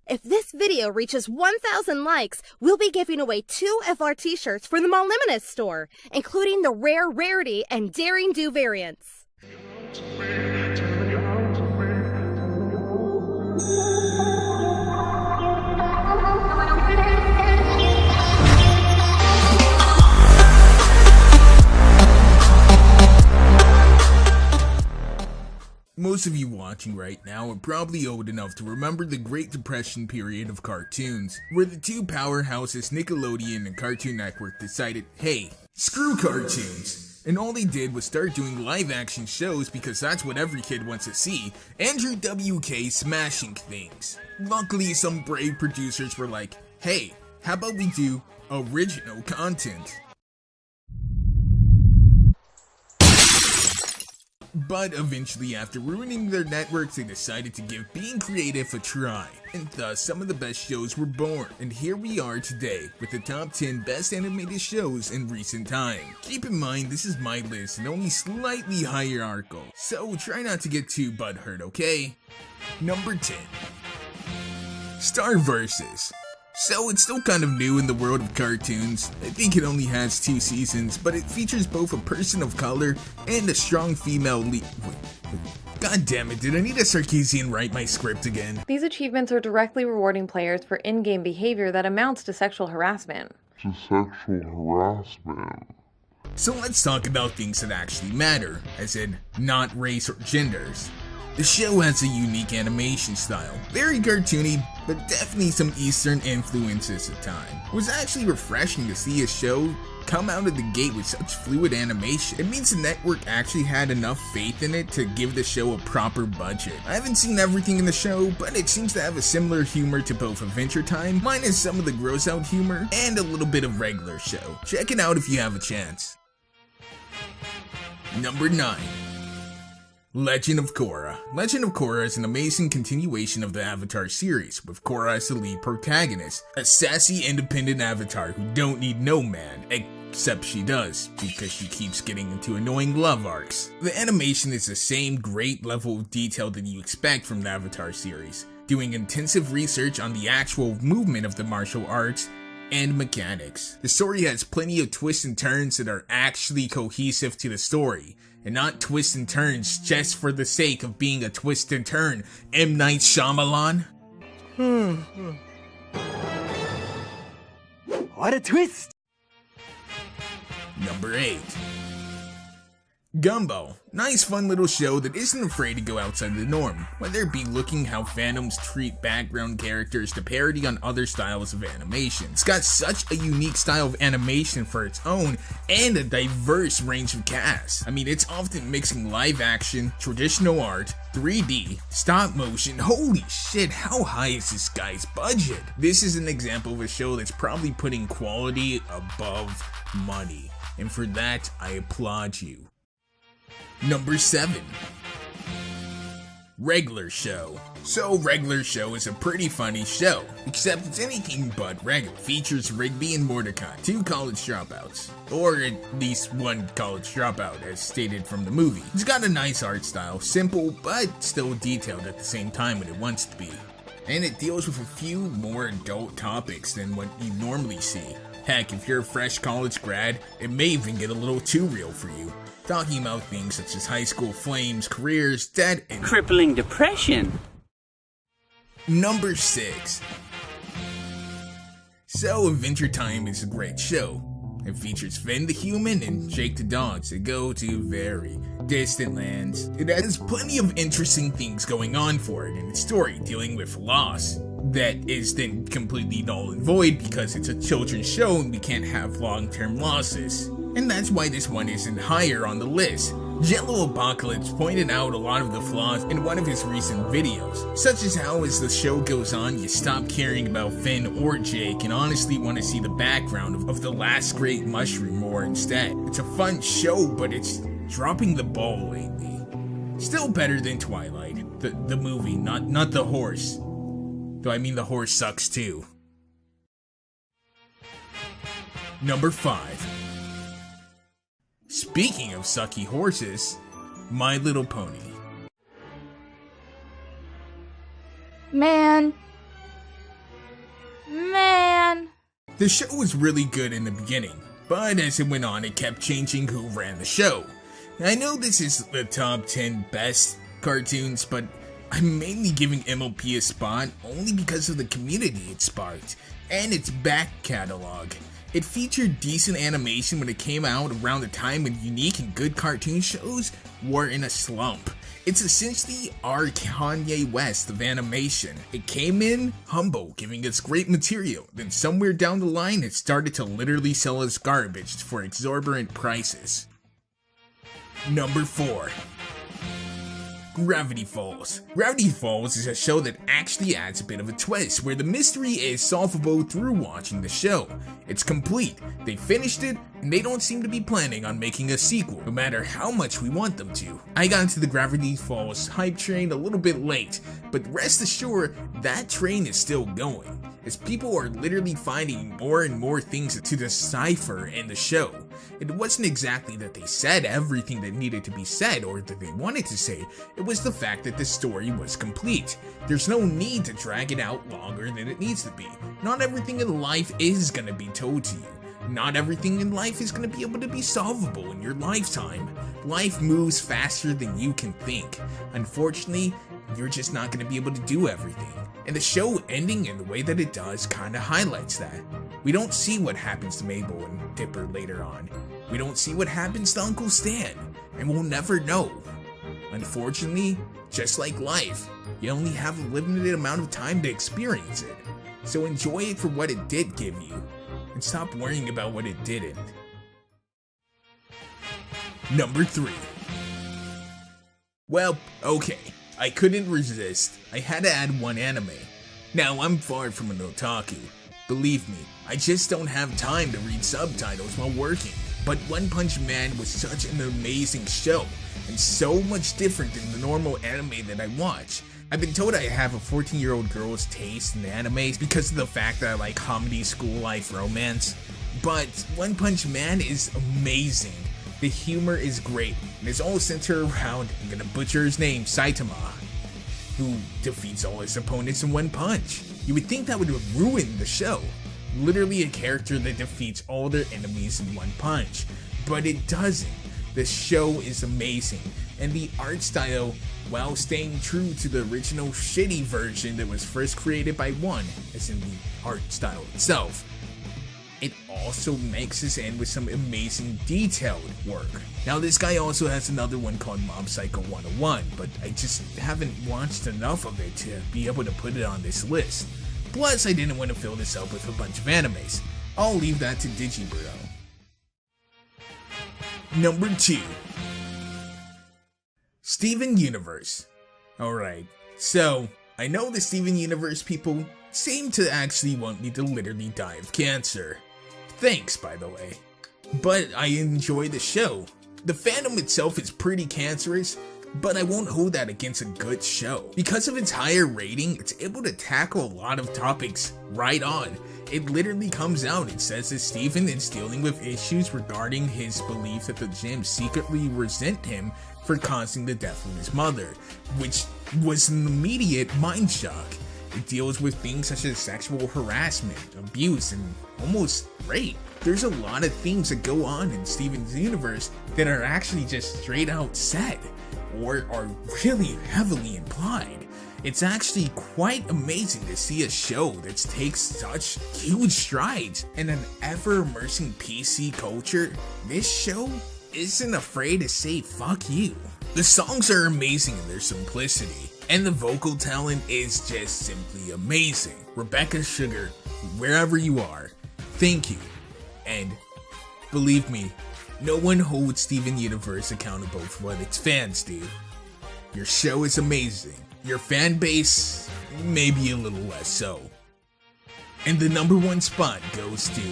If this video reaches 1,000 likes, we'll be giving away 2 FR t-shirts for the Mall Limited store, including the Rare Rarity and Daring Do variants. Most of you watching right now are probably old enough to remember the Great Depression period of cartoons, where the two powerhouses Nickelodeon and Cartoon Network decided, hey, screw cartoons! And all they did was start doing live action shows because that's what every kid wants to see, Andrew WK smashing things. Luckily, some brave producers were like, hey, how about we do original content? But eventually, after ruining their networks, they decided to give being creative a try, and thus some of the best shows were born. And here we are today, with the top 10 best animated shows in recent time. Keep in mind, this is my list and only slightly hierarchical, so try not to get too butthurt, okay? Number 10. Star Versus. So it's still kind of new in the world of cartoons. I think it only has 2 seasons, but it features both a person of color and a strong female lead. God damn it, did Anita Sarkeesian write my script again? These achievements are directly rewarding players for in-game behavior that amounts to sexual harassment. So let's talk about things that actually matter, as in not race or genders. The show has a unique animation style, very cartoony, but definitely some Eastern influences at times. It was actually refreshing to see a show come out of the gate with such fluid animation. It means the network actually had enough faith in it to give the show a proper budget. I haven't seen everything in the show, but it seems to have a similar humor to both Adventure Time, minus some of the gross out humor, and a little bit of regular show. Check it out if you have a chance. Number 9. Legend of Korra. Legend of Korra is an amazing continuation of the Avatar series, with Korra as the lead protagonist, a sassy independent Avatar who don't need no man, except she does, because she keeps getting into annoying love arcs. The animation is the same great level of detail that you expect from the Avatar series, doing intensive research on the actual movement of the martial arts and mechanics. The story has plenty of twists and turns that are actually cohesive to the story, and not twists and turns just for the sake of being a twist and turn. M. Night Shyamalan? What a twist! Number 8. Gumball. Nice fun little show that isn't afraid to go outside the norm, whether it be looking how fandoms treat background characters to parody on other styles of animation. It's got such a unique style of animation for its own, and a diverse range of casts. I mean, it's often mixing live action, traditional art, 3D, stop motion. Holy shit, how high is this guy's budget? This is an example of a show that's probably putting quality above money, and for that, I applaud you. Number 7. Regular Show. So Regular Show is a pretty funny show, except it's anything but regular. Features Rigby and Mordecai, 2 college dropouts, or at least 1 college dropout as stated from the movie. It's got a nice art style, simple but still detailed at the same time when it wants to be. And it deals with a few more adult topics than what you normally see. Heck, if you're a fresh college grad, it may even get a little too real for you. Talking about things such as high school flames, careers, debt, and Crippling depression. Number 6. So Adventure Time is a great show. It features Finn the human and Jake the dog that go to very distant lands. It has plenty of interesting things going on for it in its story, dealing with loss that is then completely null and void because it's a children's show and we can't have long-term losses. And that's why this one isn't higher on the list. Jello Apocalypse pointed out a lot of the flaws in one of his recent videos, such as how as the show goes on you stop caring about Finn or Jake and honestly want to see the background of the last great mushroom more instead. It's a fun show, but it's dropping the ball lately. Still better than Twilight, the movie, not the horse. Though I mean the horse sucks too. Number 5. Speaking of sucky horses, My Little Pony. Man, The show was really good in the beginning, but as it went on, it kept changing who ran the show. I know this is the top 10 best cartoons, but I'm mainly giving MLP a spot only because of the community it sparked and its back catalog. It featured decent animation when it came out around the time when unique and good cartoon shows were in a slump. It's essentially our Kanye West of animation. It came in humble, giving us great material, then somewhere down the line it started to literally sell us garbage for exorbitant prices. Number 4. Gravity Falls. Gravity Falls is a show that actually adds a bit of a twist, where the mystery is solvable through watching the show. It's complete, they finished it, and they don't seem to be planning on making a sequel, no matter how much we want them to. I got into the Gravity Falls hype train a little bit late, but rest assured, that train is still going, as people are literally finding more and more things to decipher in the show. It wasn't exactly that they said everything that needed to be said or that they wanted to say, it was the fact that the story was complete. There's no need to drag it out longer than it needs to be. Not everything in life is gonna be told to you. Not everything in life is gonna be able to be solvable in your lifetime. Life moves faster than you can think. Unfortunately, you're just not gonna be able to do everything. And the show ending in the way that it does kinda highlights that. We don't see what happens to Mabel and Dipper later on. We don't see what happens to Uncle Stan, and we'll never know. Unfortunately, just like life, you only have a limited amount of time to experience it. So enjoy it for what it did give you, and stop worrying about what it didn't. Number 3. Well, okay, I couldn't resist. I had to add one anime. Now, I'm far from an otaku. Believe me, I just don't have time to read subtitles while working. But One Punch Man was such an amazing show, and so much different than the normal anime that I watch. I've been told I have a 14-year-old girl's taste in anime because of the fact that I like comedy, school life, romance. But One Punch Man is amazing. The humor is great, and it's all centered around, I'm gonna butcher his name, Saitama, who defeats all his opponents in one punch. You would think that would ruin the show. Literally a character that defeats all their enemies in one punch. But it doesn't. The show is amazing, and the art style, while staying true to the original shitty version that was first created by One, as in the art style itself, it also mixes in with some amazing detailed work. Now this guy also has another one called Mob Psycho 101, but I just haven't watched enough of it to be able to put it on this list. Plus, I didn't want to fill this up with a bunch of animes. I'll leave that to Digibro. Number 2. Steven Universe. Alright, so I know the Steven Universe people seem to actually want me to literally die of cancer. Thanks, by the way. But I enjoy the show. The fandom itself is pretty cancerous, but I won't hold that against a good show. Because of its higher rating, it's able to tackle a lot of topics right on. It literally comes out and says that Steven is dealing with issues regarding his belief that the gym secretly resent him for causing the death of his mother, which was an immediate mind shock. It deals with things such as sexual harassment, abuse, and almost rape. There's a lot of things that go on in Steven's universe that are actually just straight out said, or are really heavily implied. It's actually quite amazing to see a show that takes such huge strides in an ever-immersing PC culture. This show isn't afraid to say fuck you. The songs are amazing in their simplicity, and the vocal talent is just simply amazing. Rebecca Sugar, wherever you are, thank you. And believe me, no one holds Steven Universe accountable for what its fans do. Your show is amazing. Your fan base, maybe a little less so. And the number 1 spot goes to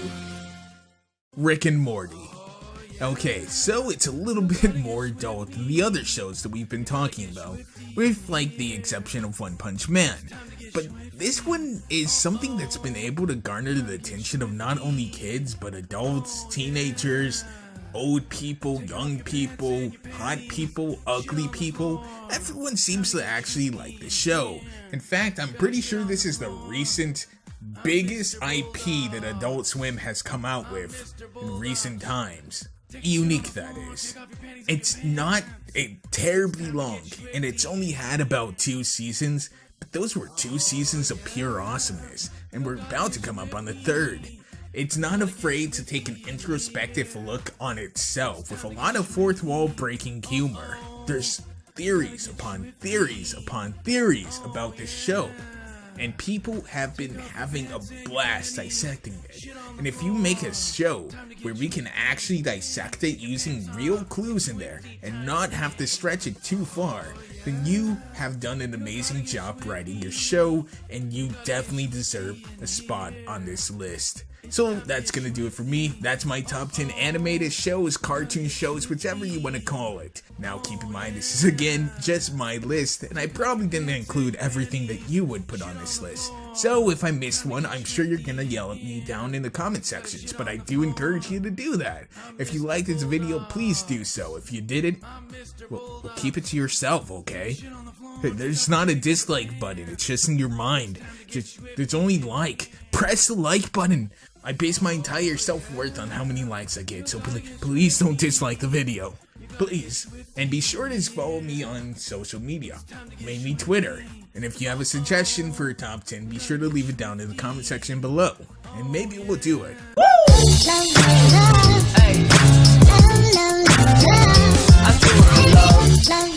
Rick and Morty. Okay, so it's a little bit more adult than the other shows that we've been talking about, with like the exception of One Punch Man. But this one is something that's been able to garner the attention of not only kids, but adults, teenagers, old people, young people, hot people, ugly people. Everyone seems to actually like the show. In fact, I'm pretty sure this is the recent biggest IP that Adult Swim has come out with in recent times. Unique, that is. It's not terribly long, and it's only had about 2 seasons, but those were 2 seasons of pure awesomeness, and we're about to come up on the 3rd. It's not afraid to take an introspective look on itself with a lot of fourth wall breaking humor. There's theories upon theories upon theories about this show, and people have been having a blast dissecting it. And if you make a show where we can actually dissect it using real clues in there and not have to stretch it too far, then you have done an amazing job writing your show, and you definitely deserve a spot on this list. So that's gonna do it for me. That's my top 10 animated shows, cartoon shows, whichever you want to call it. Now keep in mind, this is again just my list, and I probably didn't include everything that you would put on this list. So if I missed one, I'm sure you're gonna yell at me down in the comment sections, but I do encourage you to do that. If you liked this video, please do so. If you didn't, well, keep it to yourself, okay? There's not a dislike button, it's just in your mind. There's only like. Press the like button. I base my entire self-worth on how many likes I get, so please don't dislike the video. Please. And be sure to follow me on social media, mainly Twitter. And if you have a suggestion for a top 10, be sure to leave it down in the comment section below, and maybe we'll do it. Hey.